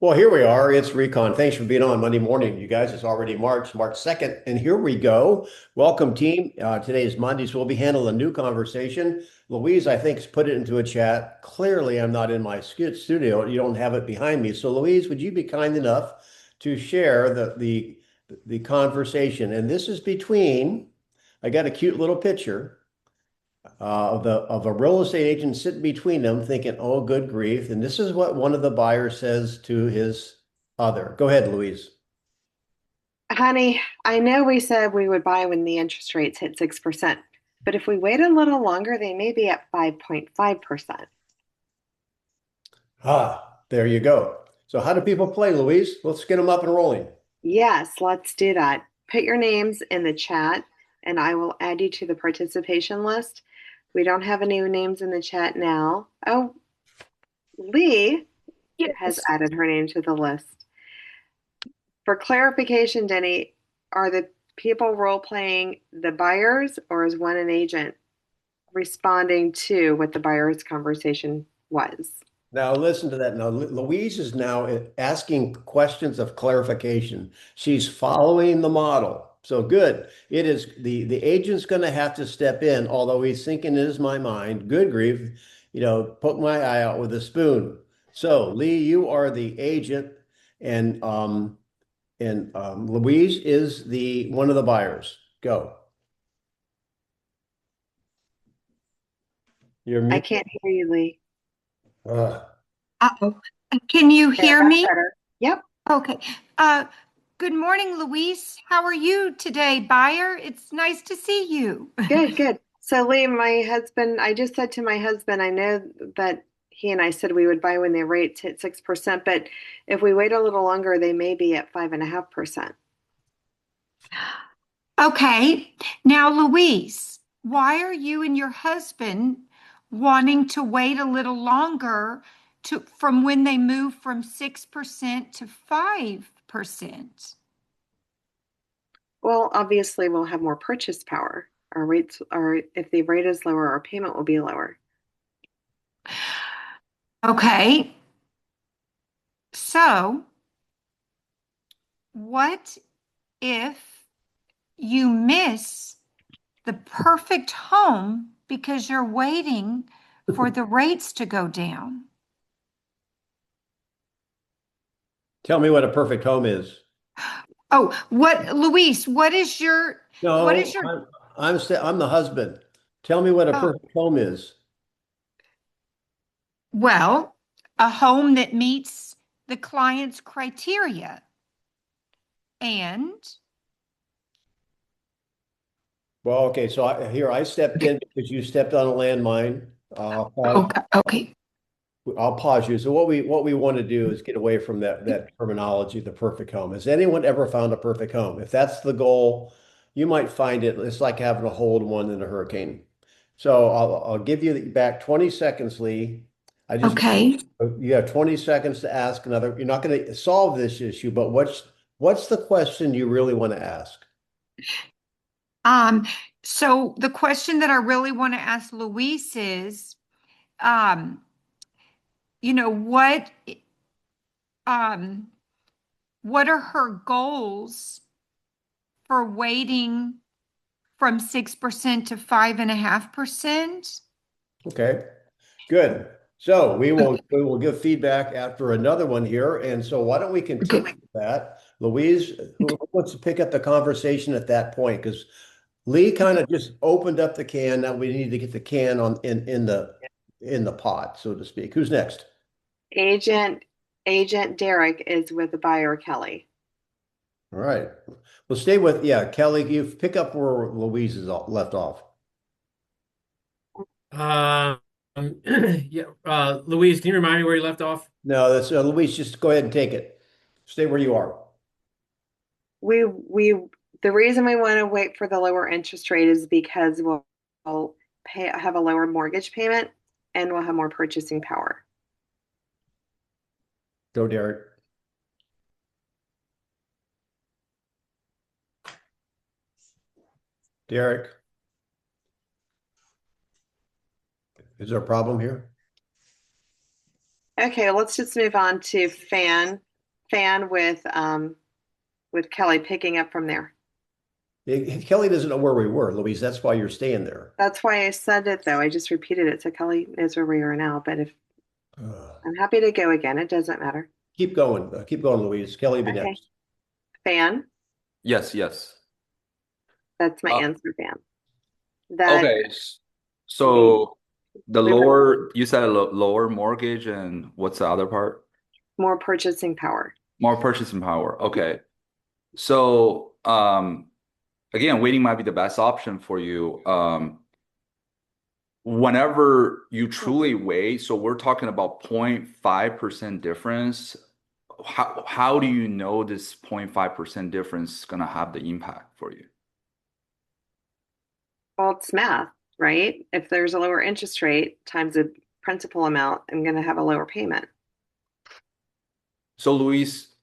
Well, here we are. It's Recon. Thanks for being on Monday morning, you guys. It's already March 2nd, and here we go. Welcome, team. Today is Monday, so we'll be handling a new conversation. Louise, I think, has put it into a chat. Clearly, I'm not in my studio. You don't have it behind me. So, Louise, would you be kind enough to share the conversation? And this is between, I got a cute little picture of a real estate agent sitting between them thinking, oh, good grief. And this is what one of the buyers says to his other. Go ahead, Louise. Honey, I know we said we would buy when the interest rates hit 6%, but if we wait a little longer, they may be at 5.5%. There you go. So how do people play, Louise? Let's get them up and rolling. Yes, let's do that. Put your names in the chat and I will add you to the participation list. We don't have any names in the chat now. Oh, Lee has Yes. added her name to the list. For clarification, Denny, are the people role playing the buyers or is one an agent responding to what the buyer's conversation was? Now listen to that. Now Louise is now asking questions of clarification. She's following the model. So good. It is the agent's going to have to step in, although he's thinking in his mind, good grief, poke my eye out with a spoon. So Lee, you are the agent, and Louise is the one of the buyers. Go. You're I mute. can't hear you, Lee. Uh, Uh-oh. Can you There, hear that's me? better. Yep. Okay. Uh, Good morning, Luis. How are you today, buyer? It's nice to see you. Good, good. So, Lee, my husband, I just said to my husband, I know that he and I said we would buy when the rates hit 6%, but if we wait a little longer, they may be at 5.5%. Okay. Now, Luis, why are you and your husband wanting to wait a little longer from when they move from 6% to 5%? Well, obviously, we'll have more purchase power. Our rates are, if the rate is lower, our payment will be lower. Okay. So, what if you miss the perfect home because you're waiting for the rates to go down? Tell me what a perfect home is. Oh, Luis, what is No, your, I'm the husband. Tell me what a oh, perfect home is. well, a home that meets the client's criteria. And, Well, okay, so I stepped okay, in because you stepped on a landmine. okay. I'll pause you. So what we want to do is get away from that terminology, the perfect home. Has anyone ever found a perfect home? If that's the goal, you might find it. It's like having a hold one in a hurricane. So I'll give you back 20 seconds, Lee. I just Okay. You have 20 seconds to ask another. You're not going to solve this issue, but what's the question you really want to ask? Um, so the question that I really want to ask Luis is, um, you know, um, what are her goals for waiting from 6% to 5.5%? Okay, good. So we will give feedback after another one here. And so why don't we continue Okay. with that? Louise, who wants to pick up the conversation at that point? Because Lee kind of just opened up the can. Now we need to get the can on in the pot, so to speak. Who's next? Agent Agent Derek is with the buyer, Kelly. All right. We'll stay with, yeah, Kelly, you pick up where Louise is left off. Um, yeah, Louise, can you remind me where you left off? No, that's Louise, just go ahead and take it. Stay where you are. We the reason we want to wait for the lower interest rate is because we'll have a lower mortgage payment and we'll have more purchasing power. Go, Derek. Derek, is there a problem here? Okay, let's just move on to Fan. Fan with Kelly picking up from there. Kelly doesn't know where we were, Louise. That's why you're staying there. That's why I said it though. I just repeated it so Kelly knows where we are now. But if I'm happy to go again, it doesn't matter. Keep going. Keep going, Louise. Kelly, be Okay. next. Fan. Yes, yes. That's my Uh, answer, Fan. That okay. we So the we were lower, you said lower mortgage, and what's the other part? more purchasing power. More purchasing power. Okay. So again, waiting might be the best option for you. Whenever you truly wait, so we're talking about 0.5% difference. How do you know this 0.5% difference is gonna have the impact for you? Well, it's math, right? If there's a lower interest rate times the principal amount, I'm going to have a lower payment. So Luis,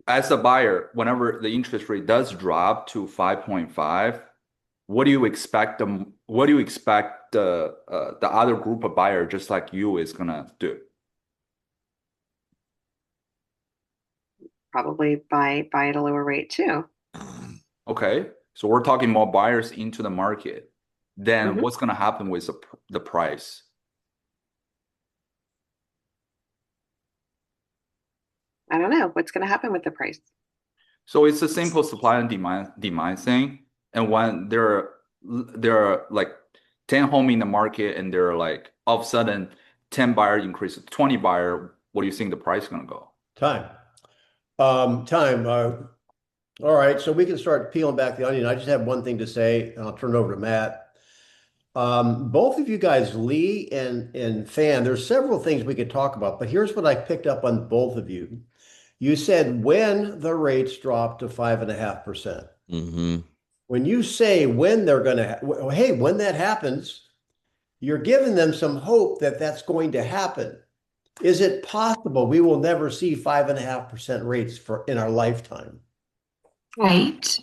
as a buyer, whenever the interest rate does drop to 5.5, what do you expect the other group of buyer just like you is gonna do? Probably buy at a lower rate too. Okay, so we're talking more buyers into the market. Then Mhm. what's gonna happen with the price? I don't know what's going to happen with the price. So it's a simple supply and demand thing. And when there are like 10 home in the market and there are like all of a sudden 10 buyer increase to 20 buyer, what do you think the price is gonna go? Time. Time. All right, so we can start peeling back the onion. I just have one thing to say, and I'll turn it over to Matt. Both of you guys, Lee and Fan, there's several things we could talk about, but here's what I picked up on both of you. You said when the rates drop to 5.5%. Mm-hmm. When you say when they're going to, hey, when that happens, you're giving them some hope that that's going to happen. Is it possible we will never see 5.5% rates in our lifetime? Right.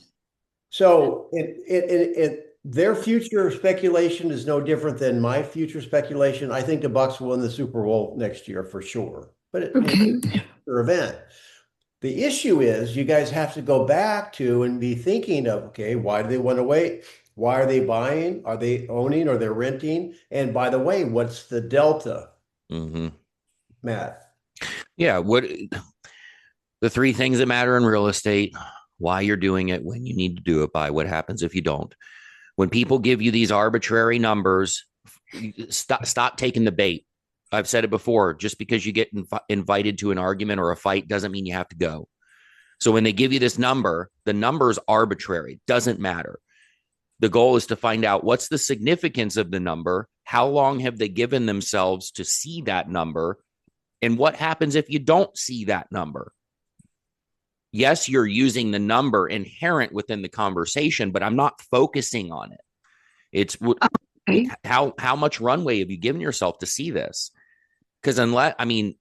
So their future speculation is no different than my future speculation. I think the Bucks will win the Super Bowl next year for sure, but it's Okay. an event. The issue is you guys have to go back to and be thinking of, okay, why do they want to wait? Why are they buying? Are they owning or they're renting? And by the way, what's the delta, Mm-hmm. Matt? Yeah. What the three things that matter in real estate, why you're doing it, when you need to do it by, what happens if you don't. When people give you these arbitrary numbers, stop taking the bait. I've said it before, just because you get invited to an argument or a fight doesn't mean you have to go. So when they give you this number, the number is arbitrary, doesn't matter. The goal is to find out what's the significance of the number, how long have they given themselves to see that number, and what happens if you don't see that number. Yes, you're using the number inherent within the conversation, but I'm not focusing on it. It's Okay. how much runway have you given yourself to see this? Because unless, I mean,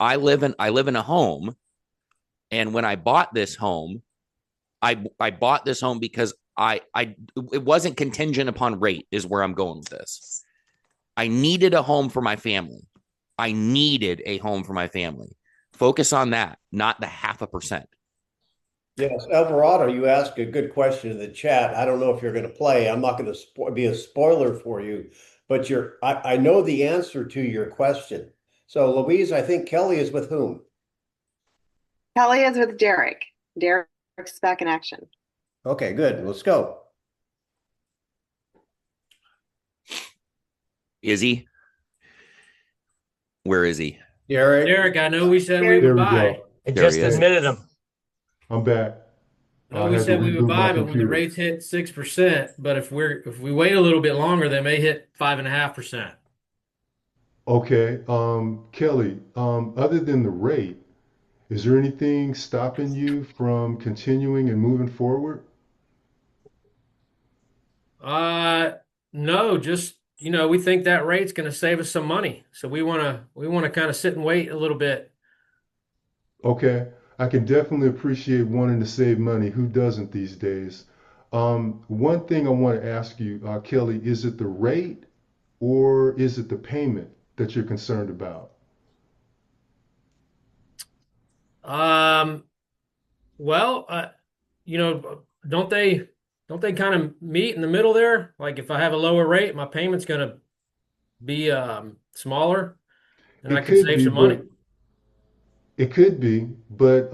I live in a home, and when I bought this home, I bought this home because it wasn't contingent upon rate, is where I'm going with this. I needed a home for my family. I needed a home for my family. Focus on that, not the 0.5%. Yes, Alvarado, you asked a good question in the chat. I don't know if you're going to play. I'm not going to be a spoiler for you, but I know the answer to your question. So, Louise, I think Kelly is with whom? Kelly is with Derek. Derek's back in action. Okay, good. Let's go. Is he? Where is he? Derek. Derek, I know we said we Derek. would There we buy. go. I There just he is. admitted him. I'm back. I know I we had to said we would reboot my buy, but when the computer. rates hit 6%, but if we wait a little bit longer, they may hit 5.5%. Okay, Kelly, other than the rate, is there anything stopping you from continuing and moving forward? No, just we think that rate's going to save us some money, so we want to kind of sit and wait a little bit. Okay, I can definitely appreciate wanting to save money. Who doesn't these days? One thing I want to ask you, Kelly, is it the rate or is it the payment that you're concerned about? Um, well, don't they kind of meet in the middle there? Like if I have a lower rate, my payment's going to be smaller, and I It can could save be, some money. but it could be, but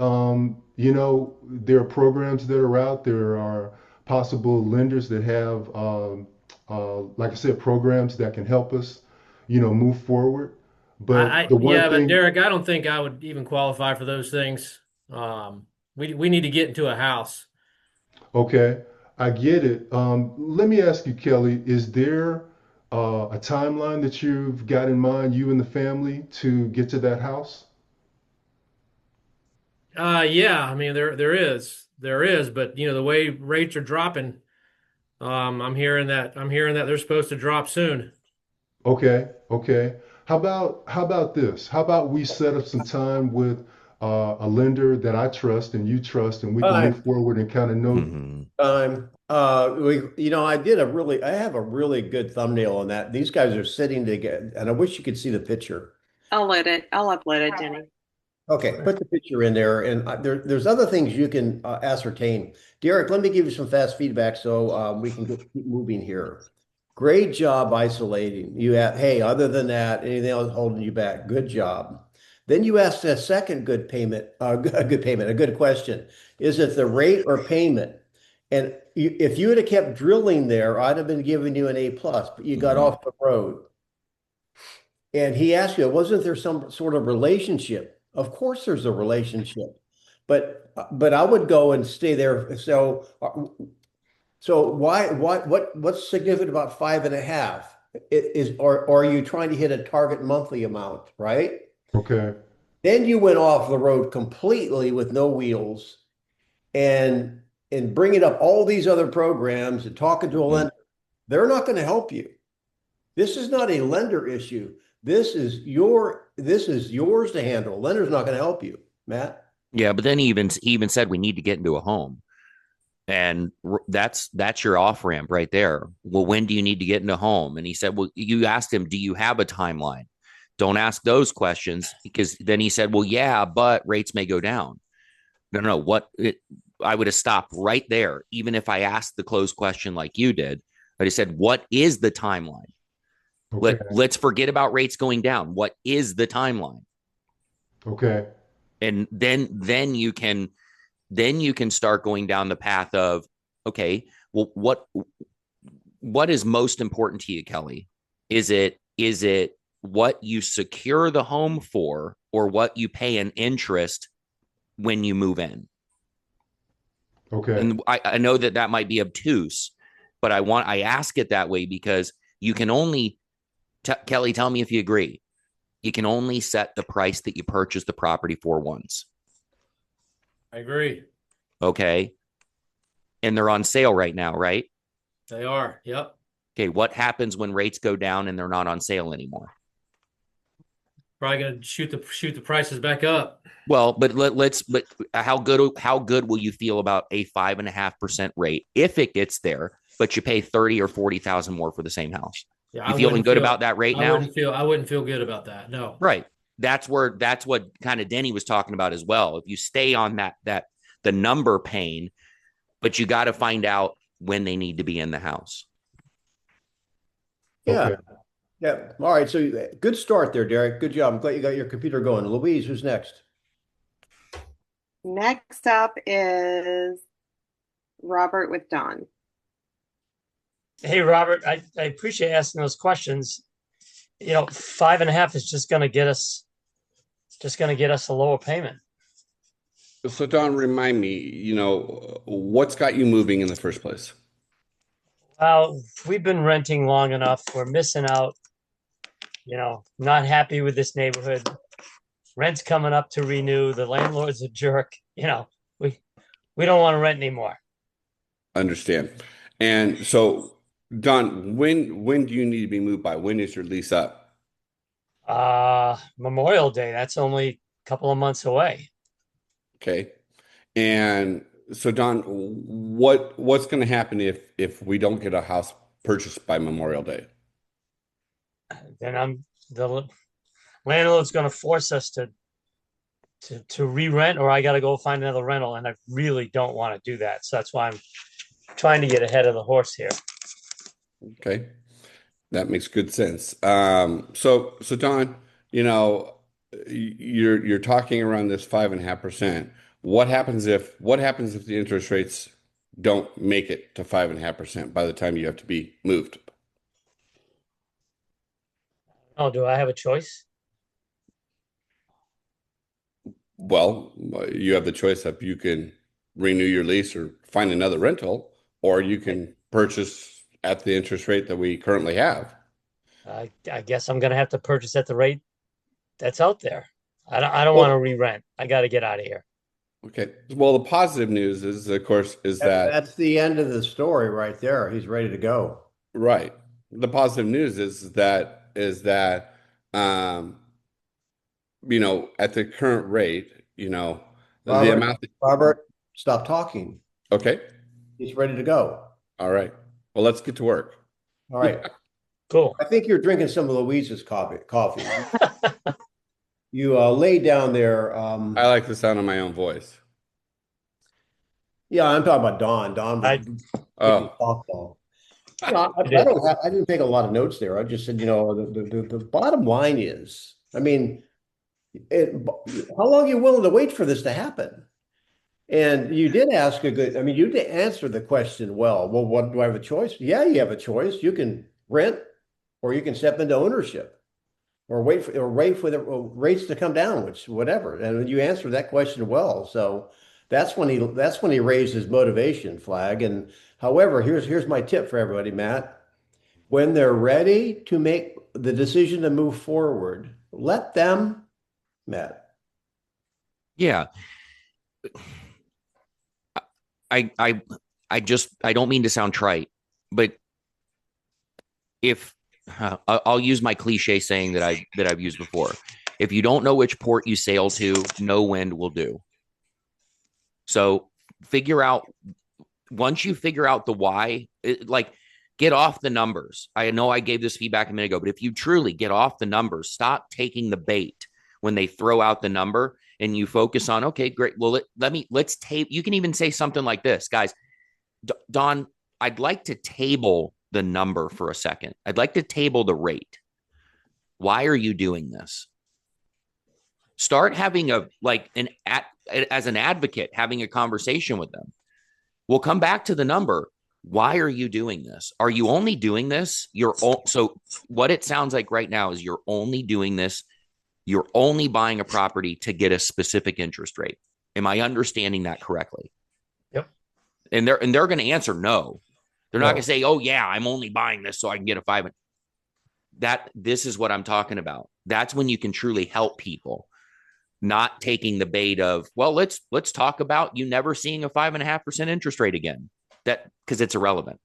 you know, there are programs that are out. There are possible lenders that have, like I said, programs that can help us, you know, move forward. But the one Yeah, but thing, Derek, I don't think I would even qualify for those things. We need to get into a house. okay, I get it. Let me ask you, Kelly, is there a timeline that you've got in mind, you and the family, to get to that house? Yeah, I mean there is, but the way rates are dropping, I'm hearing that they're supposed to drop soon. Okay, okay. How about this? How about we set up some time with a lender that I trust and you trust, and we can move Time, forward and kind of know. Mhm. time. I have a really good thumbnail on that. These guys are sitting together, and I wish you could see the picture. I'll upload it, Denny. Okay, put the picture in there, and there's other things you can ascertain. Derek, let me give you some fast feedback so we can keep moving here. Great job isolating. Hey, other than that, anything else holding you back? Good job. Then you asked a second a good question. Is it the rate or payment? And if you would have kept drilling there, I'd have been giving you an A plus, but you got Mhm. off the road. And he asked you, wasn't there some sort of relationship? Of course, there's a relationship, but I would go and stay there. So what's significant about 5.5? Or are you trying to hit a target monthly amount, right? Okay, Then you went off the road completely with no wheels and bringing up all these other programs and talking to a Mhm. lender. They're not going to help you. This is not a lender issue. This is yours to handle. Lender's not going to help you, Matt. Yeah, but then he even said we need to get into a home. And that's your off ramp right there. Well, when do you need to get into a home? And he said, well, you asked him, do you have a timeline? Don't ask those questions because then he said, well, yeah, but rates may go down. No, no, I would have stopped right there, even if I asked the closed question like you did. But he said, what is the timeline? okay, Let's forget about rates going down. What is the timeline? okay, And then you can start going down the path of, okay, well, what is most important to you, Kelly? Is it what you secure the home for or what you pay an interest when you move in? okay, And I know that might be obtuse, but I ask it that way because you can only Kelly, tell me if you agree. You can only set the price that you purchase the property for once. I agree. Okay. And they're on sale right now, right? They are. Yep. Okay. What happens when rates go down and they're not on sale anymore? Probably gonna shoot the prices back up. Well, but how good will you feel about a 5.5% rate if it gets there, but you pay 30 or 40,000 more for the same house? Yeah, You feeling good about that rate now? I wouldn't feel good about that. No. Right. That's what kind of Denny was talking about as well. If you stay on that the number pain, but you got to find out when they need to be in the house. Yeah, okay. yeah. All right. So good start there, Derek. Good job. I'm glad you got your computer going. Louise, who's next? Next up is Robert with Don. Hey, Robert, I appreciate asking those questions. 5.5 is just going to get us a lower payment. So Don, remind me, what's got you moving in the first place? Well, we've been renting long enough. We're missing out, not happy with this neighborhood. Rent's coming up to renew. The landlord's a jerk. We don't want to rent anymore. Understand. And so, Don, when do you need to be moved by? When is your lease up? Memorial Day, that's only a couple of months away. Okay. And so, Don, what's going to happen if we don't get a house purchased by Memorial Day? Then the landlord's going to force us to to re-rent, or I got to go find another rental, and I really don't want to do that. So that's why I'm trying to get ahead of the horse here. Okay. That makes good sense. So Don, you're talking around this 5.5%. What happens if the interest rates don't make it to 5.5% by the time you have to be moved? Oh, do I have a choice? Well, you have the choice of you can renew your lease or find another rental, or you can purchase at the interest rate that we currently have. I guess I'm gonna have to purchase at the rate that's out there. I don't want to Well, re-rent. I got to get out of here. okay. Well, the positive news is, of course, is that That's the end of the story right there. He's ready to go. right. The positive news is that um, at the current rate, the Robert, amount that, Robert, stop talking. okay. He's ready to go. All right. Well, let's get to work. All right. Cool. I think you're drinking some of Louise's coffee. You laid down there. I like the sound of my own voice. Yeah, I'm talking about Don. Don was I giving Oh, softball. I didn't take a lot of notes there. I just said, the bottom line is, I mean, how long are you willing to wait for this to happen? And you did ask you did answer the question well. Well, what do I have a choice? Yeah, you have a choice. You can rent or you can step into ownership or wait for the rates to come down, which whatever. And you answered that question well. So that's when he raised his motivation flag. And however, here's my tip for everybody, Matt. When they're ready to make the decision to move forward, let them, Matt. Yeah. I don't mean to sound trite, but if I'll use my cliche saying that I've used before. If you don't know which port you sail to, no wind will do. So once you figure out the why, get off the numbers. I know I gave this feedback a minute ago, but if you truly get off the numbers, stop taking the bait when they throw out the number and you focus on, okay, great. Well, let's tape. You can even say something like this, guys. Don, I'd like to table the number for a second. I'd like to table the rate. Why are you doing this? Start having as an advocate, having a conversation with them. We'll come back to the number. Why are you doing this? Are you only doing this? So what it sounds like right now is you're only doing this. You're only buying a property to get a specific interest rate. Am I understanding that correctly? Yep. And they're going to answer no. They're not going to say, "Oh yeah, I'm only buying this so I can get a 5." This is what I'm talking about. That's when you can truly help people, not taking the bait of, well, let's talk about you never seeing a 5.5% interest rate again. Because it's irrelevant.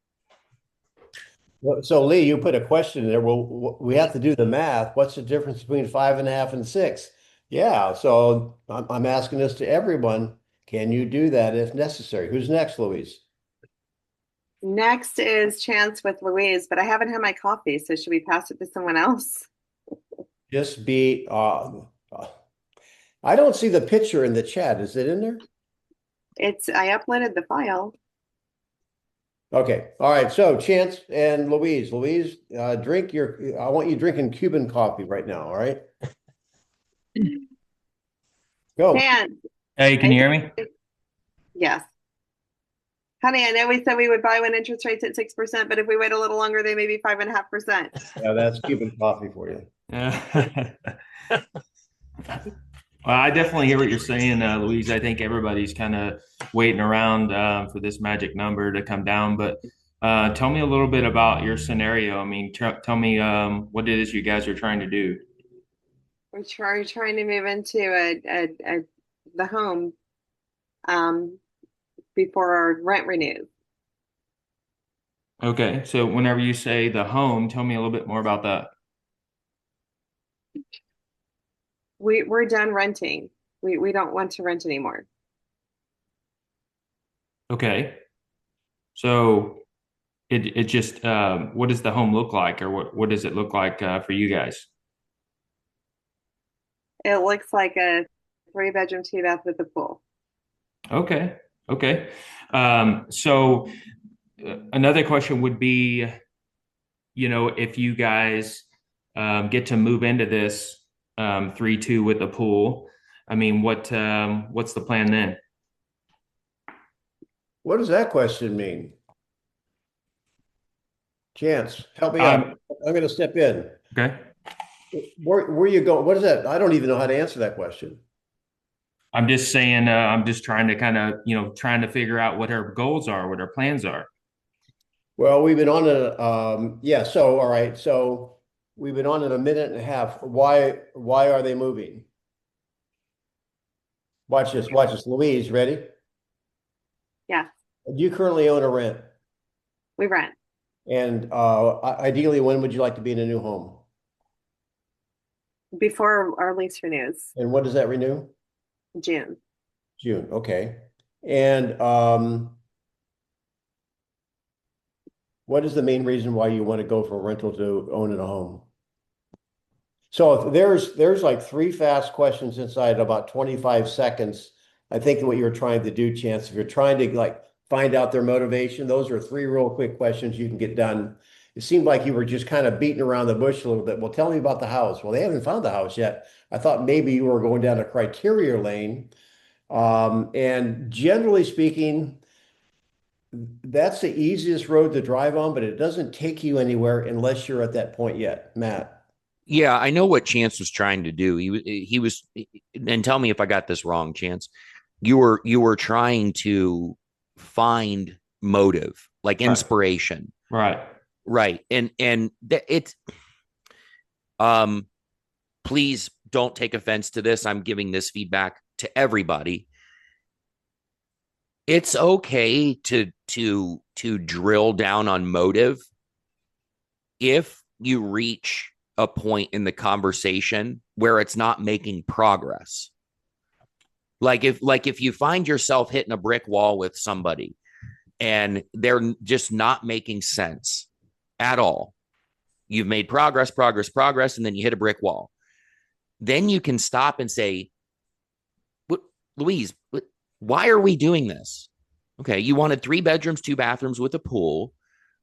So Lee, you put a question there. Well, we have to do the math. What's the difference between 5.5 and 6? Yeah. So I'm asking this to everyone. Can you do that if necessary? Who's next, Louise? Next is Chance with Louise, but I haven't had my coffee, so should we pass it to someone else? Just be. I don't see the picture in the chat. Is it in there? I uploaded the file. Okay. All right. So Chance and Louise. Louise, I want you drinking Cuban coffee right now. All right. Go. Chance. Hey, can you hear me? Yes. Honey, I know we said we would buy when interest rates at 6%, but if we wait a little longer, they may be 5.5%. Yeah, that's Cuban coffee for you. Well, I definitely hear what you're saying, Louise. I think everybody's kind of waiting around for this magic number to come down. But tell me a little bit about your scenario. I mean, tell me what it is you guys are trying to do. We're trying to move into the home before our rent renews. Okay, so whenever you say the home, tell me a little bit more about that. We're done renting. We don't want to rent anymore. Okay, so it just what does the home look like, or what does it look like for you guys? It looks like a 3-bedroom, 2-bath with a pool. Okay. Okay. So another question would be, if you guys get to move into this 3-2 with a pool, I mean, what's the plan then? What does that question mean? Chance, help me out. I'm going to step in. Okay. Where you go? What is that? I don't even know how to answer that question. I'm just saying, I'm just trying to kind of, trying to figure out what our goals are, what our plans are. Well, we've been on yeah, so all right. So we've been on in a minute and a half. Why are they moving? Watch this, watch this. Louise, ready? Yeah, Do you currently own a rent? we rent. And ideally, when would you like to be in a new home? Before our lease renews, And when does that renew? June. June, okay. And what is the main reason why you want to go from rental to owning a home? So if there's like 3 fast questions inside about 25 seconds. I think what you're trying to do, Chance, if you're trying to like find out their motivation, those are 3 real quick questions you can get done. It seemed like you were just kind of beating around the bush a little bit. Well, tell me about the house. Well, they haven't found the house yet. I thought maybe you were going down a criteria lane. And generally speaking, that's the easiest road to drive on, but it doesn't take you anywhere unless you're at that point yet, Matt. Yeah, I know what Chance was trying to do. He was, and tell me if I got this wrong, Chance. You were trying to find motive, like inspiration. Right. Right. And it's please don't take offense to this. I'm giving this feedback to everybody. It's okay to drill down on motive if you reach a point in the conversation where it's not making progress. Like if you find yourself hitting a brick wall with somebody and they're just not making sense at all. You've made progress, and then you hit a brick wall. Then you can stop and say, Louise, why are we doing this? Okay, you wanted 3 bedrooms, 2 bathrooms with a pool.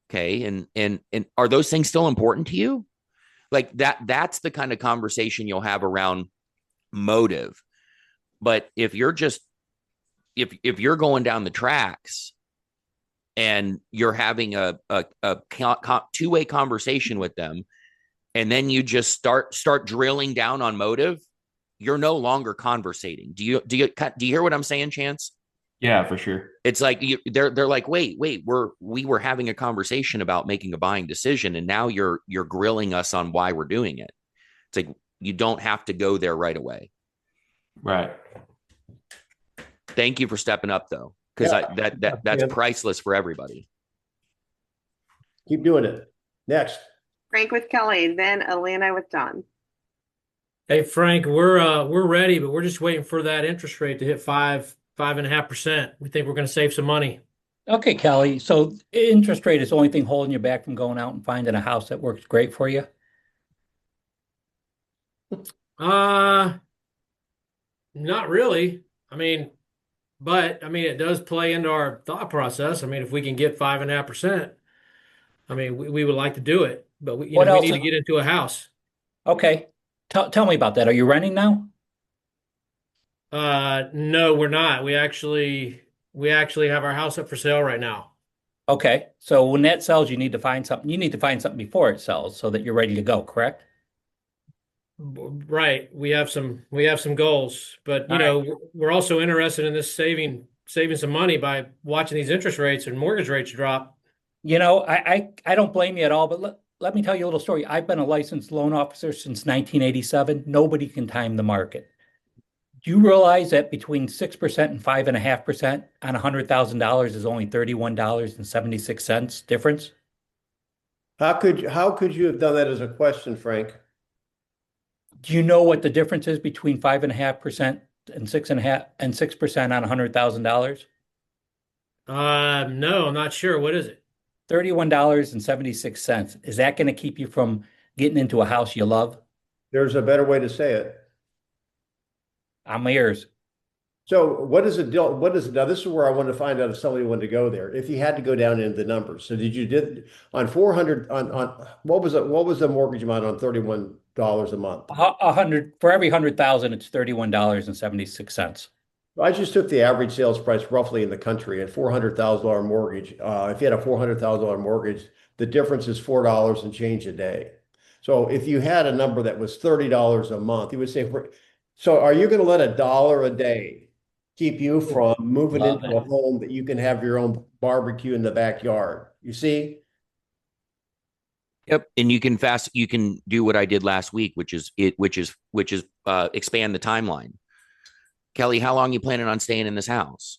Okay, and are those things still important to you? Like that's the kind of conversation you'll have around motive. But if you're just if you're going down the tracks and you're having a two-way conversation with them, and then you just start drilling down on motive, you're no longer conversating. Do you hear what I'm saying, Chance? Yeah, for sure. It's like they're like, wait, we were having a conversation about making a buying decision, and now you're grilling us on why we're doing it. It's like you don't have to go there right away. Right. Thank you for stepping up, though, because that's priceless for everybody. Keep doing it. Next. Frank with Kelly, then Alana with Don. Hey Frank, we're ready, but we're just waiting for that interest rate to hit 5.5%. We think we're going to save some money. Okay, Kelly. So interest rate is the only thing holding you back from going out and finding a house that works great for you? Not really. It does play into our thought process. If we can get 5.5%, we would like to do it, but we need to get into a house. Okay. Tell me about that. Are you renting now? No, we're not. We actually have our house up for sale right now. Okay. So when that sells, you need to find something. You need to find something before it sells so that you're ready to go, correct? Right. We have some goals, but we're also interested in this saving some money by watching these interest rates and mortgage rates drop. I don't blame you at all, but let me tell you a little story. I've been a licensed loan officer since 1987. Nobody can time the market. Do you realize that between 6% and 5.5% on $100,000 is only $31.76 difference? How could you have done that as a question, Frank? Do you know what the difference is between 5.5% and 6% on $100,000? No, I'm not sure. What is it? $31.76. Is that going to keep you from getting into a house you love? There's a better way to say it. I'm ears. So what is it? What is it now? This is where I wanted to find out if somebody wanted to go there. If you had to go down into the numbers. So did on 400 on what was it? What was the mortgage amount on $31 a month? 100 for every 100,000, it's $31.76. I just took the average sales price roughly in the country at $400,000 mortgage. If you had a $400,000 mortgage, the difference is $4 and change a day. So if you had a number that was $30 a month, you would say, so are you going to let a dollar a day keep you from moving Love into a it. home that you can have your own barbecue in the backyard? You see? Yep. And you can do what I did last week, which is expand the timeline. Kelly, how long you planning on staying in this house?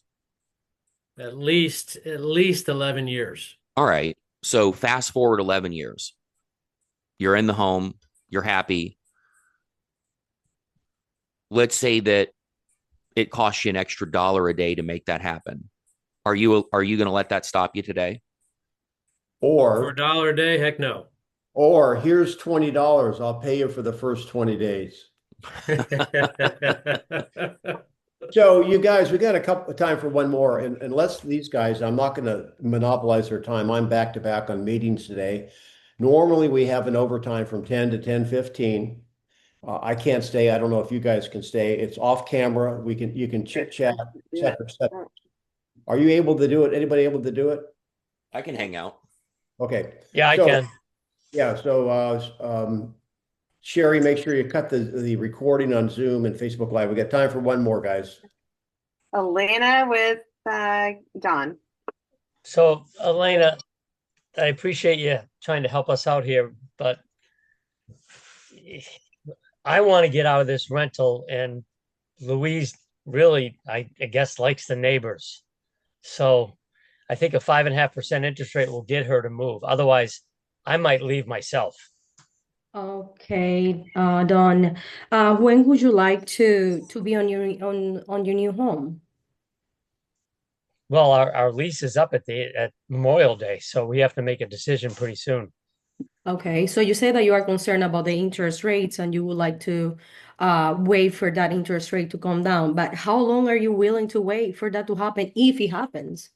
At least 11 years. All right. So fast forward 11 years. You're in the home, you're happy. Let's say that it costs you an extra dollar a day to make that happen. Are you going to let that stop you today? For Or a dollar a day, heck no. or here's $20. I'll pay you for the first 20 days. So you guys, we got a couple of time for one more, and unless these guys, I'm not going to monopolize their time. I'm back to back on meetings today. Normally we have an overtime from 10 to 10:15. I can't stay. I don't know if you guys can stay. It's off camera. You can chit chat, et cetera, et cetera. Are you able to do it? Anybody able to do it? I can hang out. Okay. Yeah, I So, can. yeah. So, Sherry, make sure you cut the recording on Zoom and Facebook Live. We got time for one more, guys. Elena with Don. So, Elena, I appreciate you trying to help us out here, but I want to get out of this rental, and Louise really, I guess, likes the neighbors. So I think a 5.5% interest rate will get her to move. Otherwise, I might leave myself. Okay, Don, when would you like to be on your new home? Well, our lease is up at Memorial Day, so we have to make a decision pretty soon. Okay, so you say that you are concerned about the interest rates and you would like to wait for that interest rate to come down. But how long are you willing to wait for that to happen if it happens?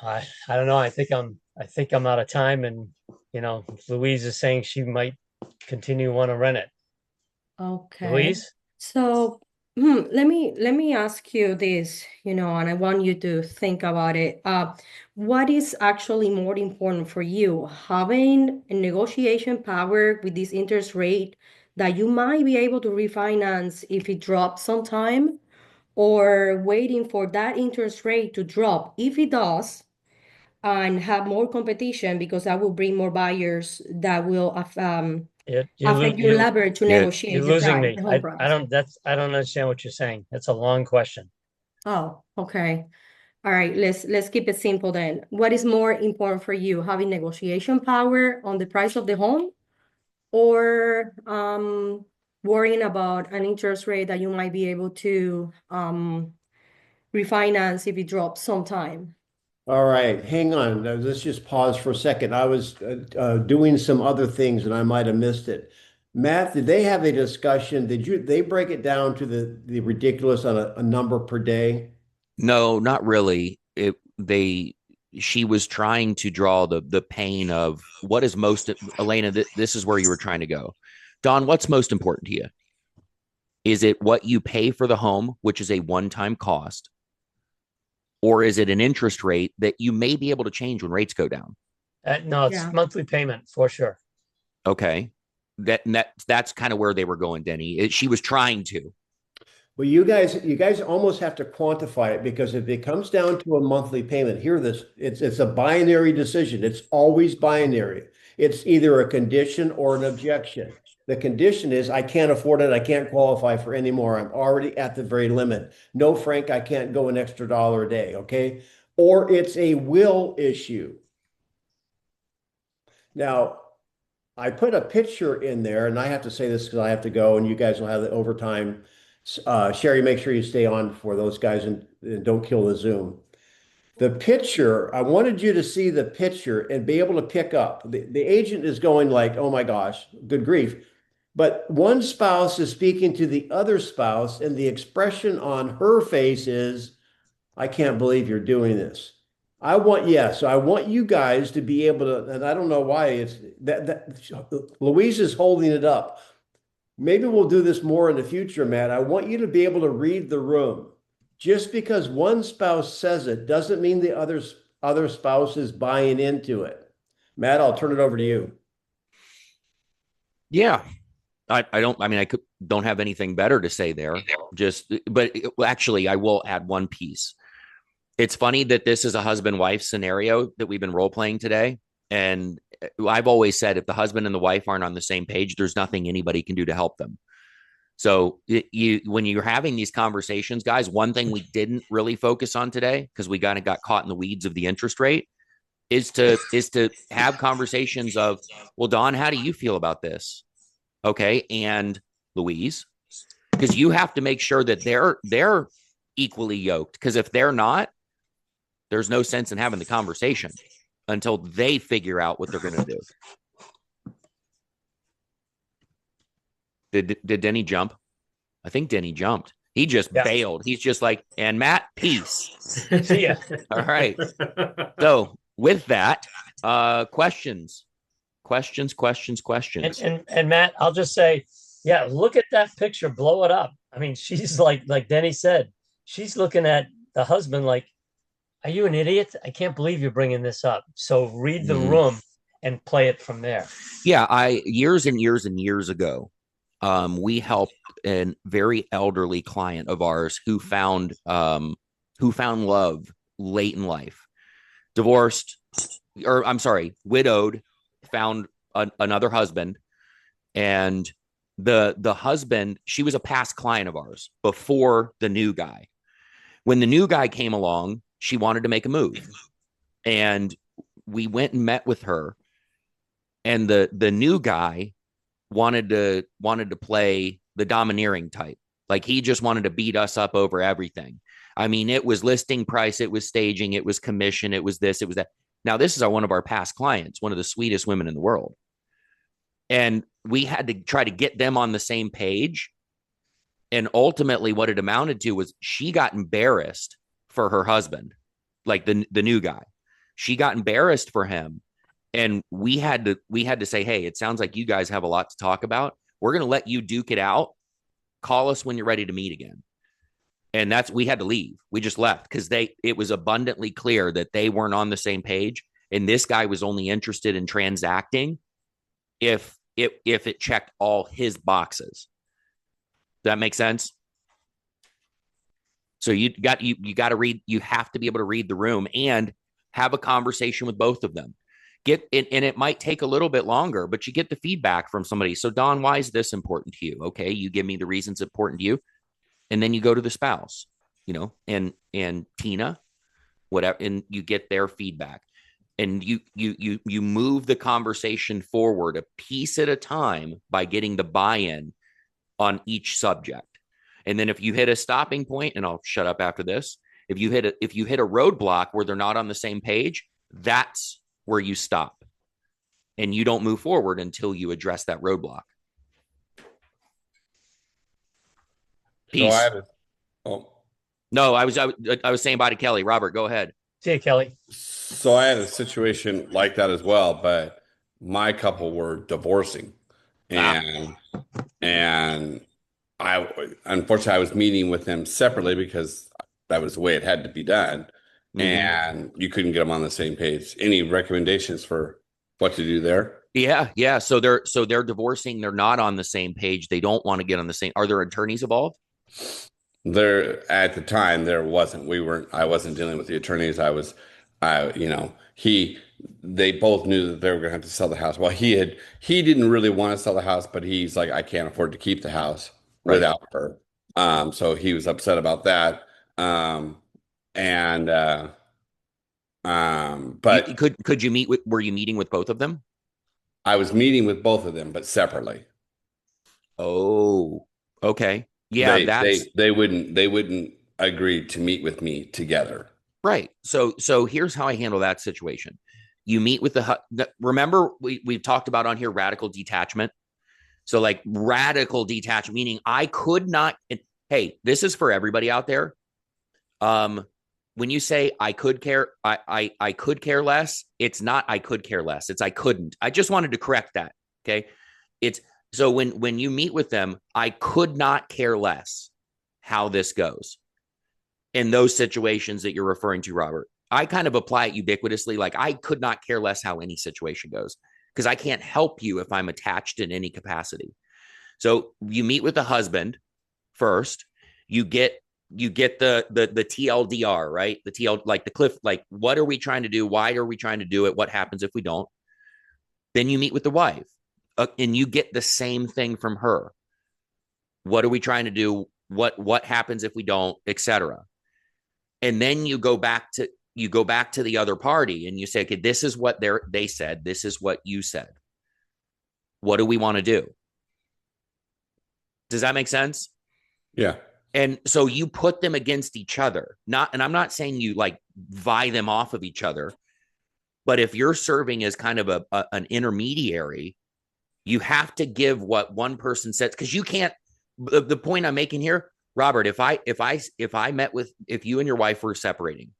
I don't know. I think I'm out of time, and Louise is saying she might continue want to rent it. Okay. Louise? So let me ask you this, and I want you to think about it. What is actually more important for you, having a negotiation power with this interest rate that you might be able to refinance if it drops sometime, or waiting for that interest rate to drop if it does, and have more competition because that will bring more buyers that will affect your leverage to Yeah. negotiate You're the losing price, me. the home price. I don't understand what you're saying. That's a long question. Oh, okay. All right, let's keep it simple then. What is more important for you, having negotiation power on the price of the home, or worrying about an interest rate that you might be able to refinance if it drops sometime? All right, hang on. Now, let's just pause for a second. I was doing some other things and I might have missed it. Matt, did they have a discussion? They break it down to the ridiculous on a number per day? No, not really. She was trying to draw the pain of what is most, Elena, this is where you were trying to go. Don, what's most important to you? Is it what you pay for the home, which is a one-time cost? Or is it an interest rate that you may be able to change when rates go down? No, it's Yeah. monthly payment for sure. Okay. That's kind of where they were going, Denny. She was trying to. Well, you guys almost have to quantify it because if it comes down to a monthly payment, hear this, it's a binary decision. It's always binary. It's either a condition or an objection. The condition is I can't afford it. I can't qualify for any more. I'm already at the very limit. No, Frank, I can't go an extra dollar a day. Okay. Or it's a will issue. Now, I put a picture in there, and I have to say this because I have to go, and you guys will have the overtime. Sherry, make sure you stay on for those guys and don't kill the Zoom. The picture, I wanted you to see the picture and be able to pick up. The agent is going like, oh my gosh, good grief. but one spouse is speaking to the other spouse, and the expression on her face is, I can't believe you're doing this. So I want you guys to be able to, and I don't know why it's that Louise is holding it up. Maybe we'll do this more in the future, Matt. I want you to be able to read the room. Just because one spouse says it doesn't mean the other spouse is buying into it. Matt, I'll turn it over to you. Yeah. Don't have anything better to say there. Actually, I will add one piece. It's funny that this is a husband-wife scenario that we've been role playing today. And I've always said, if the husband and the wife aren't on the same page, there's nothing anybody can do to help them. So when you're having these conversations, guys, one thing we didn't really focus on today, because we kind of got caught in the weeds of the interest rate, is to have conversations of, well, Don, how do you feel about this? Okay. And Louise, because you have to make sure that they're equally yoked. Because if they're not, there's no sense in having the conversation until they figure out what they're going to do. Did Denny jump? I think Denny jumped. He just bailed. He's just like, and Matt, peace. See ya. All right. So with that, questions. And Matt, I'll just say, yeah, look at that picture, blow it up. I mean, she's like Denny said, she's looking at the husband like, are you an idiot? I can't believe you're bringing this up. So read the room and play it from there. Yeah, years and years ago, we helped a very elderly client of ours who found love late in life, widowed, found another husband, and the husband, she was a past client of ours before the new guy. When the new guy came along, she wanted to make a move, and we went and met with her, and the new guy wanted to play the domineering type. Like, he just wanted to beat us up over everything. I mean, it was listing price, it was staging, it was commission, it was this, it was that. Now, this is one of our past clients, one of the sweetest women in the world. And we had to try to get them on the same page. And ultimately what it amounted to was she got embarrassed for her husband, like the new guy. She got embarrassed for him. And we had to say, hey, it sounds like you guys have a lot to talk about. We're going to let you duke it out. Call us when you're ready to meet again. And we had to leave. We just left because it was abundantly clear that they weren't on the same page. And this guy was only interested in transacting if it checked all his boxes. Does that make sense? So you got to read, you have to be able to read the room and have a conversation with both of them. And it might take a little bit longer, but you get the feedback from somebody. So, Don, why is this important to you? Okay, you give me the reasons important to you. And then you go to the spouse, and Tina, whatever, and you get their feedback. And you move the conversation forward a piece at a time by getting the buy-in on each subject. And then if you hit a stopping point, and I'll shut up after this, if you hit a roadblock where they're not on the same page, that's where you stop. And you don't move forward until you address that roadblock. Peace. No, I was saying bye to Kelly. Robert, go ahead. See you, Kelly. So I had a situation like that as well, but my couple were divorcing, and unfortunately I was meeting with them separately because that was the way it had to be done, and you couldn't get them on the same page. Any recommendations for what to do there? Yeah. So they're divorcing. They're not on the same page. They don't want to get on the same. Are there attorneys involved? There, at the time, there wasn't. I wasn't dealing with the attorneys. They both knew that they were going to have to sell the house. Well, he didn't really want to sell the house, but he's like, I can't afford to keep the house without her. So he was upset about that. But could you meet with? Were you meeting with both of them? I was meeting with both of them, but separately. Oh, okay. Yeah, they wouldn't agree to meet with me together. Right. So here's how I handle that situation. You meet with remember we've talked about on here radical detachment. So like radical detachment, meaning I could not, hey, this is for everybody out there. When you say I could care, I could care less, it's not I could care less. It's I couldn't. I just wanted to correct that. Okay. It's so when you meet with them, I could not care less how this goes in those situations that you're referring to, Robert. I kind of apply it ubiquitously. Like I could not care less how any situation goes because I can't help you if I'm attached in any capacity. So you meet with the husband first, you get the TLDR, right? The TL, like the cliff, like what are we trying to do? Why are we trying to do it? What happens if we don't? Then you meet with the wife and you get the same thing from her. What are we trying to do? What happens if we don't, etc. And then you go back to the other party and you say, okay, this is what they said. This is what you said. What do we want to do? Does that make sense? Yeah. And so you put them against each other. And I'm not saying you like vie them off of each other, but if you're serving as kind of an intermediary, you have to give what one person says, because you can't. The point I'm making here, Robert, if you and your wife were separating,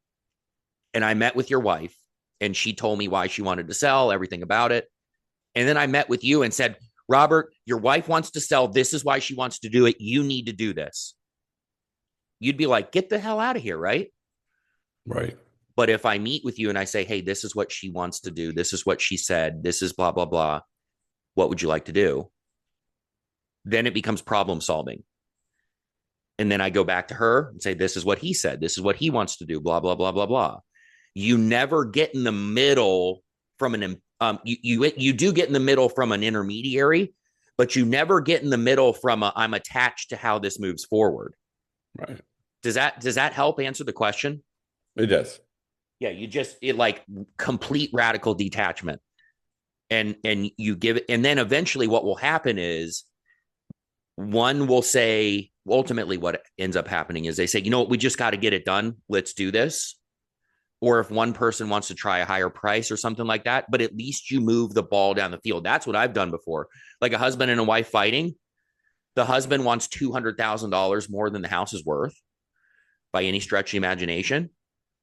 and I met with your wife, and she told me why she wanted to sell, everything about it, and then I met with you and said, Robert, your wife wants to sell. This is why she wants to do it. You need to do this. You'd be like, get the hell out of here, right? Right. But if I meet with you and I say, hey, this is what she wants to do. This is what she said. This is blah, blah, blah. What would you like to do? Then it becomes problem solving. And then I go back to her and say, this is what he said. This is what he wants to do. Blah, blah, blah, blah, blah. You never get in the middle from you do get in the middle from an intermediary, but you never get in the middle from I'm attached to how this moves forward. Right. Does that help answer the question? It does. Yeah, it like complete radical detachment. And you give it, and then eventually what will happen is one will say, ultimately what ends up happening is they say, you know what, we just got to get it done. Let's do this. Or if one person wants to try a higher price or something like that, but at least you move the ball down the field. That's what I've done before. Like a husband and a wife fighting. The husband wants $200,000 more than the house is worth by any stretch of the imagination.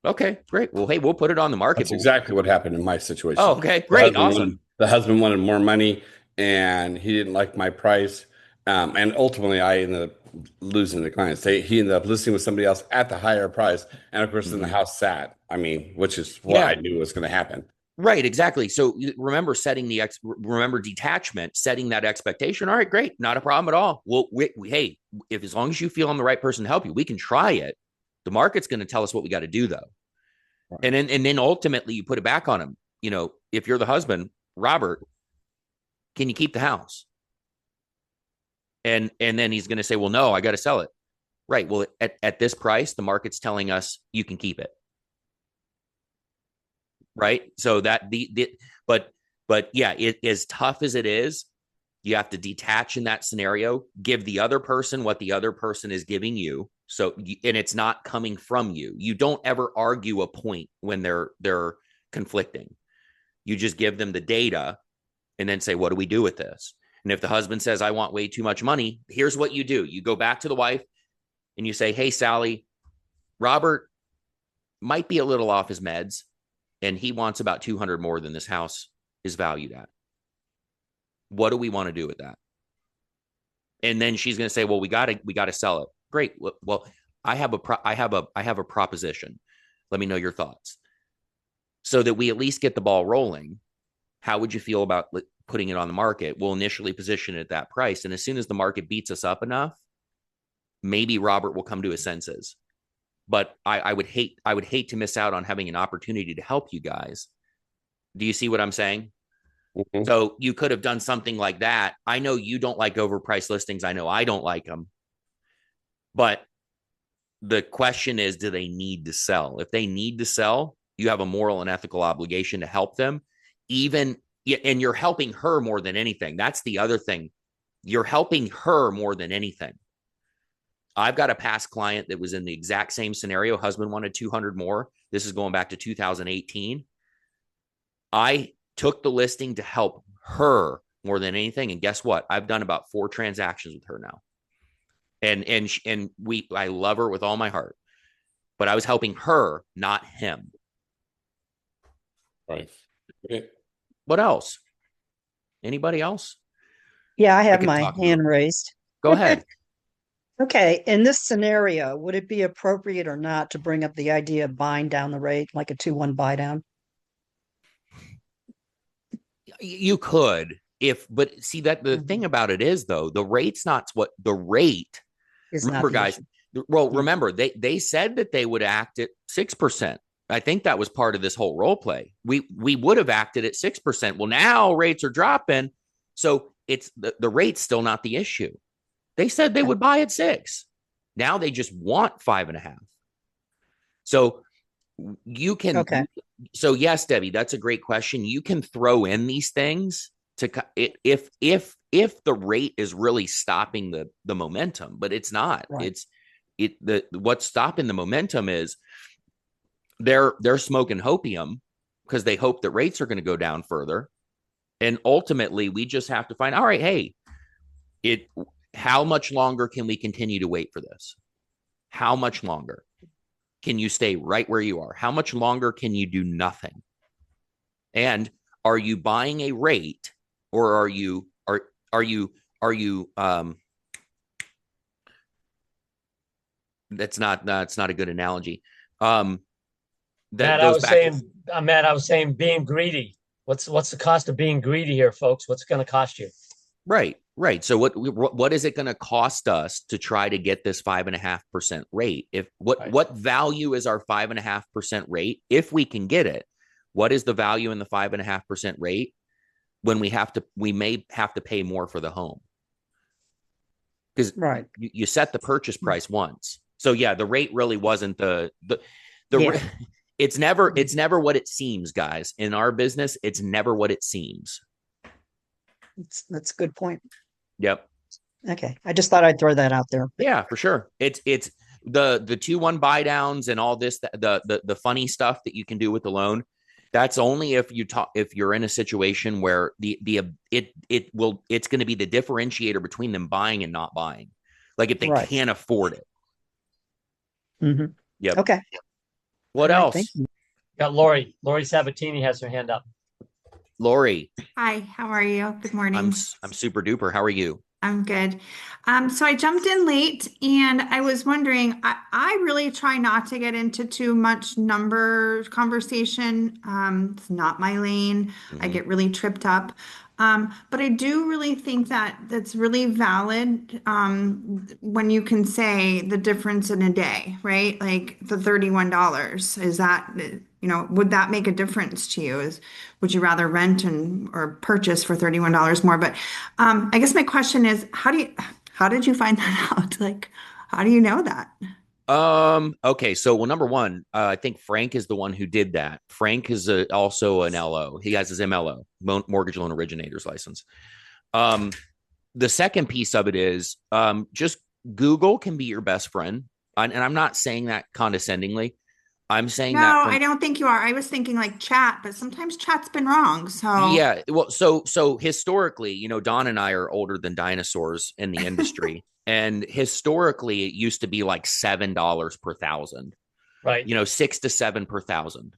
Okay, great. Well, hey, we'll put it on the market. That's exactly what happened in my situation. Oh, okay, great. Awesome. The husband wanted more money and he didn't like my price. And ultimately, I ended up losing the client. He ended up listing with somebody else at the higher price. And of course, then the house sat. I mean, which is what I knew was going to happen. Right, exactly. So remember remember detachment, setting that expectation. All right, great, not a problem at all. Well, hey, if as long as you feel I'm the right person to help you, we can try it. The market's going to tell us what we got to do, though. Right. And then ultimately you put it back on him. You know, if you're the husband, Robert, can you keep the house? And then he's going to say, well, no, I got to sell it. Right. Well, at this price, the market's telling us you can keep it. Right. So that but yeah, it as tough as it is, you have to detach in that scenario, give the other person what the other person is giving you. So, and it's not coming from you. You don't ever argue a point when they're conflicting. You just give them the data and then say, what do we do with this? And if the husband says, I want way too much money, here's what you do. You go back to the wife and you say, hey, Sally, Robert might be a little off his meds and he wants about 200 more than this house is valued at. What do we want to do with that? And then she's going to say, well, we got to sell it. Great. Well, I have a proposition. Let me know your thoughts. So that we at least get the ball rolling. How would you feel about putting it on the market? We'll initially position it at that price. And as soon as the market beats us up enough, maybe Robert will come to his senses. But I would hate to miss out on having an opportunity to help you guys. Do you see what I'm saying? Mm-hmm. So you could have done something like that. I know you don't like overpriced listings. I know I don't like them. But the question is, do they need to sell? If they need to sell, you have a moral and ethical obligation to help them. And you're helping her more than anything. That's the other thing. You're helping her more than anything. I've got a past client that was in the exact same scenario. Husband wanted 200 more. This is going back to 2018. I took the listing to help her more than anything. And guess what? I've done about 4 transactions with her now. I love her with all my heart, but I was helping her, not him. Right. Okay. What else? Anybody else? Yeah, I have could my talk to hand her. raised. Go ahead. Okay, in this scenario, would it be appropriate or not to bring up the idea of buying down the rate, like a 2-1 buy down? You could, but see that the thing about it is though, the rate's not what the rate. Is Remember, not the guys. issue. Well, remember they said that they would act at 6%. I think that was part of this whole role play. We would have acted at 6%. Well, now rates are dropping, so it's the rate's still not the issue. They said they would buy at 6. Now they just want 5.5. So you can. Okay. So yes, Debbie, that's a great question. You can throw in these things to if the rate is really stopping the momentum, but it's not. Right. What's stopping the momentum is they're smoking hopium because they hope that rates are going to go down further, and ultimately we just have to find, all right, hey, how much longer can we continue to wait for this? How much longer can you stay right where you are? How much longer can you do nothing? And are you buying a rate, or are you that's not a good analogy. Matt, I was saying being greedy. What's the cost of being greedy here, folks? What's it going to cost you? Right. So what is it going to cost us to try to get this 5.5% rate? What value is our 5.5% rate if we can get it? What is the value in the 5.5% rate when we may have to pay more for the home? Because you set the purchase price once. So yeah, the rate really wasn't the it's never what it seems, guys. In our business, it's never what it seems. That's a good point. Yep. Okay. I just thought I'd throw that out there. Yeah, for sure. It's the 2-1 buy downs and all this, the funny stuff that you can do with the loan. That's only if you're in a situation where it's going to be the differentiator between them buying and not buying. Like if they can't afford it. Mm-hmm. Yep. Okay. What else? Thank you. Got Lori. Lori Sabatini has her hand up. Lori. Hi, how are you? Good morning. I'm super duper. How are you? I'm good. So I jumped in late and I was wondering, I really try not to get into too much number conversation. It's not my lane. I get really tripped up. But I do really think that that's really valid when you can say the difference in a day, right? Like the $31. Is that, would that make a difference to you? Would you rather rent or purchase for $31 more? But I guess my question is, how did you find that out? Like, how do you know that? Okay. So, well, number one, I think Frank is the one who did that. Frank is also an LO. He has his MLO, Mortgage Loan Originator's License. The second piece of it is just Google can be your best friend. And I'm not saying that condescendingly. I'm saying no, that I don't think you are. I was thinking like chat, but sometimes chat's been wrong. So yeah, well, so historically, Don and I are older than dinosaurs in the industry. And historically, it used to be like $7 per thousand, right? 6 to 7 per thousand,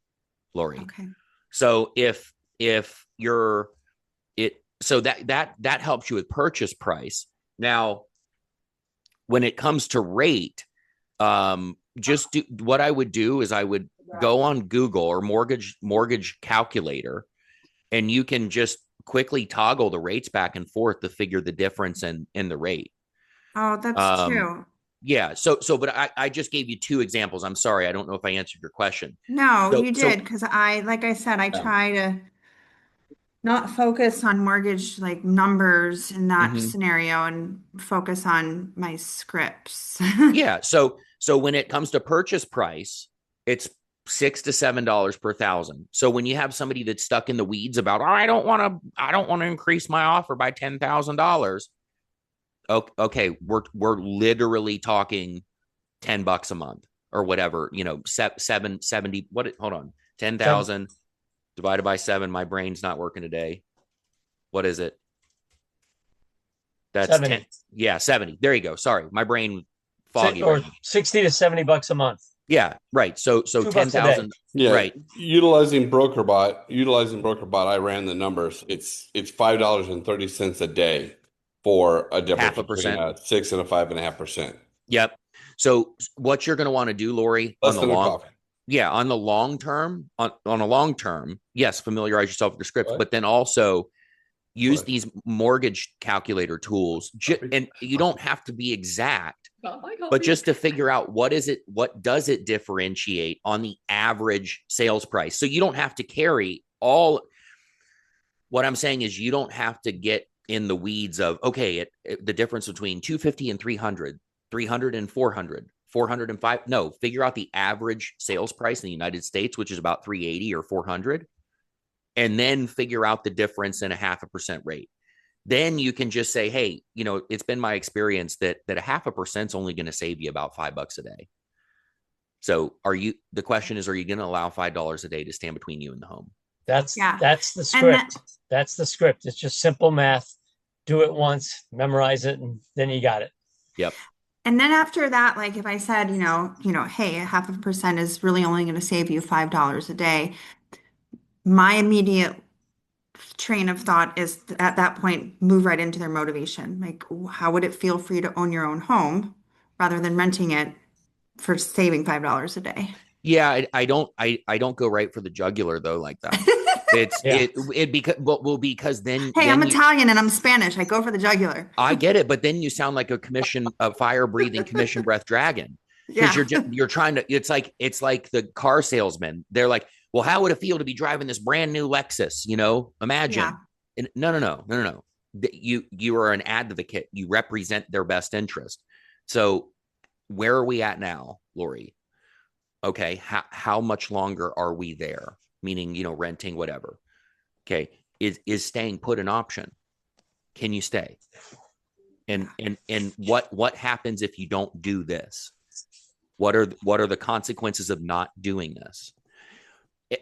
Lori. Okay. So if you're so that helps you with purchase price. Now, when it comes to rate, just do what I would do is I would go on Google or mortgage calculator, and you can just quickly toggle the rates back and forth to figure the difference in the rate. Oh, that's true. Yeah. But I just gave you 2 examples. I'm sorry. I don't know if I answered your question. No, you did. Because like I said, I try to not focus on mortgage like numbers in that scenario and focus on my scripts. Yeah. So when it comes to purchase price, it's $6 to $7 per thousand. So when you have somebody that's stuck in the weeds about, I don't want to increase my offer by $10,000. Okay, we're literally talking $10 a month or whatever, 770. Hold on, 10,000 divided by 7. My brain's not working today. What is it? That's 70. 10. Yeah, 70. There you go. Sorry, my brain foggy Or right now. 60 to 70 bucks a month. Yeah, right. So $2 a day. 10,000. Yeah, Right. utilizing BrokerBot, I ran the numbers. It's $5.30 a day for a difference between 0.5%. a 6 and a 5.5%. Yep. So what you're going to want to do, Lori, Less than a coffee. on the long term, on a long term, yes, familiarize yourself with the scripts, What? but then also use What? these mortgage calculator tools. And you don't have to be exact, but just to figure out what does it differentiate on the average sales price. So you don't have to carry all. What I'm saying is you don't have to get in the weeds of, okay, the difference between 250 and 300, 300 and 400, 405. No, figure out the average sales price in the United States, which is about 380 or 400, and then figure out the difference in a 0.5% rate. Then you can just say, hey, it's been my experience that a 0.5% is only going to save you about $5 a day. So the question is, are you going to allow $5 a day to stand between you and the home? That's the script. That's the script. It's just simple math. Do it once, memorize it, and then you got it. Yep. And then after that, like if I said, hey, 0.5% is really only going to save you $5 a day, my immediate train of thought is at that point, move right into their motivation. Like, how would it feel for you to own your own home rather than renting it for saving $5 a day? Yeah, I don't go right for the jugular though like that. Because then I'm Italian and I'm Spanish. I go for the jugular. I get it, but then you sound like a fire breathing commission breath dragon. Because you're trying to. It's like the car salesman. They're like, well, how would it feel to be driving this brand new Lexus? Imagine. Yeah. No. You are an advocate. You represent their best interest. So where are we at now, Lori? Okay, how much longer are we there? Meaning, renting, whatever. Okay, is staying put an option? Can you stay? And what happens if you don't do this? What are the consequences of not doing this?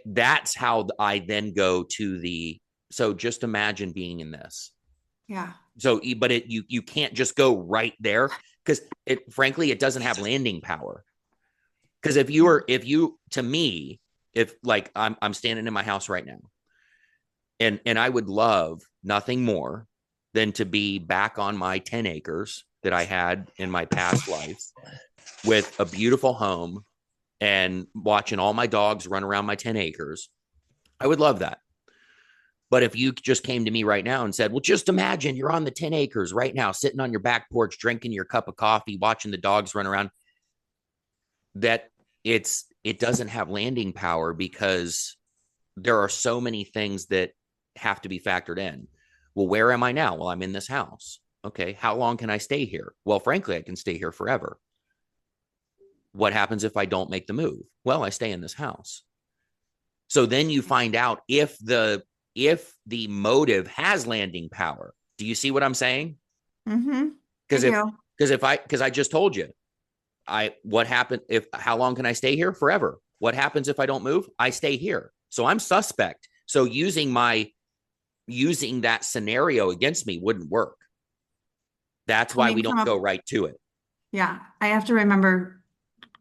That's how I then go to so just imagine being in this. Yeah. So, but you can't just go right there because frankly, it doesn't have landing power. Because if like I'm standing in my house right now and I would love nothing more than to be back on my 10 acres that I had in my past life with a beautiful home and watching all my dogs run around my 10 acres. I would love that. But if you just came to me right now and said, well, just imagine you're on the 10 acres right now, sitting on your back porch, drinking your cup of coffee, watching the dogs run around, that it doesn't have landing power because there are so many things that have to be factored in. Well, where am I now? Well, I'm in this house. Okay. How long can I stay here? Well, frankly, I can stay here forever. What happens if I don't make the move? Well, I stay in this house. So then you find out if the motive has landing power. Do you see what I'm saying? Mm-hmm. Because I just told you, how long can I stay here? Forever. What happens if I don't move? I stay here. So I'm suspect. So using that scenario against me wouldn't work. That's why we don't go right to it. Yeah. I have to remember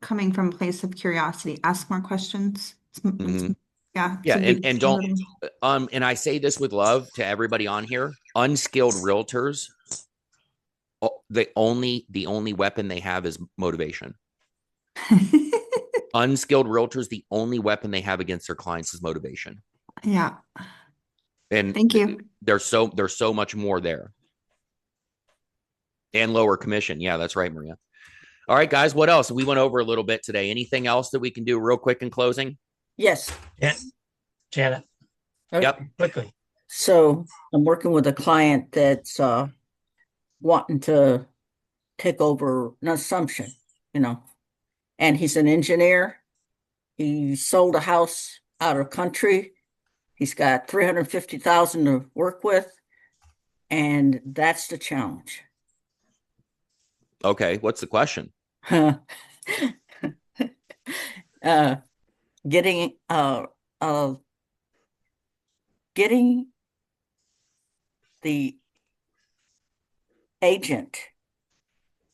coming from a place of curiosity, ask more questions. Yeah. And don't, and I say this with love to everybody on here, unskilled realtors, the only weapon they have is motivation. Unskilled realtors, the only weapon they have against their clients is motivation. Yeah. And thank you. There's so much more there. And lower commission. Yeah, that's right, Maria. All right, guys, what else? We went over a little bit today. Anything else that we can do real quick in closing? Yes. Yeah. Janet. Yep. Quickly. So I'm working with a client that's wanting to take over an assumption, and he's an engineer. He sold a house out of country. He's got $350,000 to work with, and that's the challenge. Okay, what's the question? Getting the agent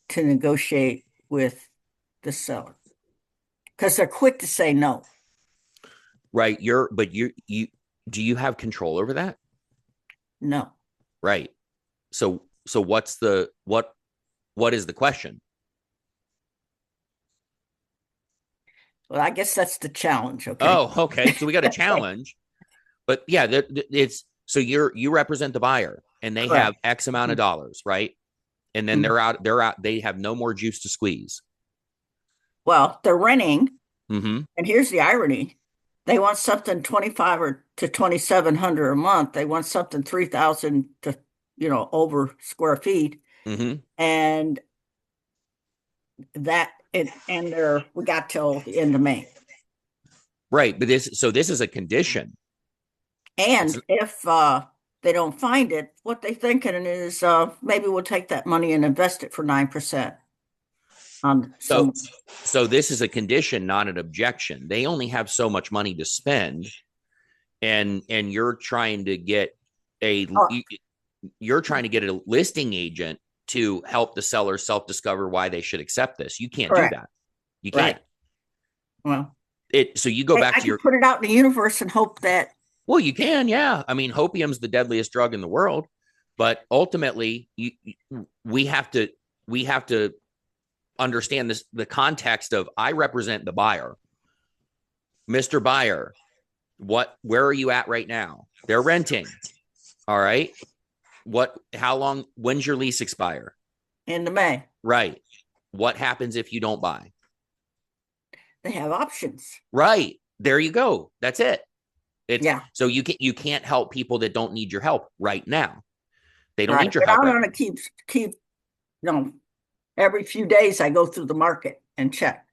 to negotiate with the seller because they're quick to say no. Right. Do you have control over that? No. Right. So what is the question? Well, I guess that's the challenge. Okay. Oh, okay. So we got a challenge, but yeah, it's so you represent the buyer and they have X amount of dollars, right? And then they're out. They have no more juice to squeeze. Well, they're renting, Mm-hmm. and here's the irony: they want something 25 or to 2,700 a month. They want something 3,000 to over square feet, Mm-hmm. and we got till the end of May. Right, but this is a condition. And if they don't find it, what they thinking is maybe we'll take that money and invest it for 9%. So this is a condition, not an objection. They only have so much money to spend, and you're trying to get a listing agent to help the seller self-discover why they should accept this. You can't do that. You can't. Right. Well, so you go back to your put it out in the universe and hope that. Well, you can, yeah. I mean, hopium's the deadliest drug in the world, but ultimately, we have to understand the context of I represent the buyer. Mr. Buyer, where are you at right now? They're renting. All right. How long, when's your lease expire? End of May. Right. What happens if you don't buy? They have options. Right. There you go. That's it. So you can't help people that don't need your help right now. They don't need your help. I'm going to keep every few days I go through the market and check.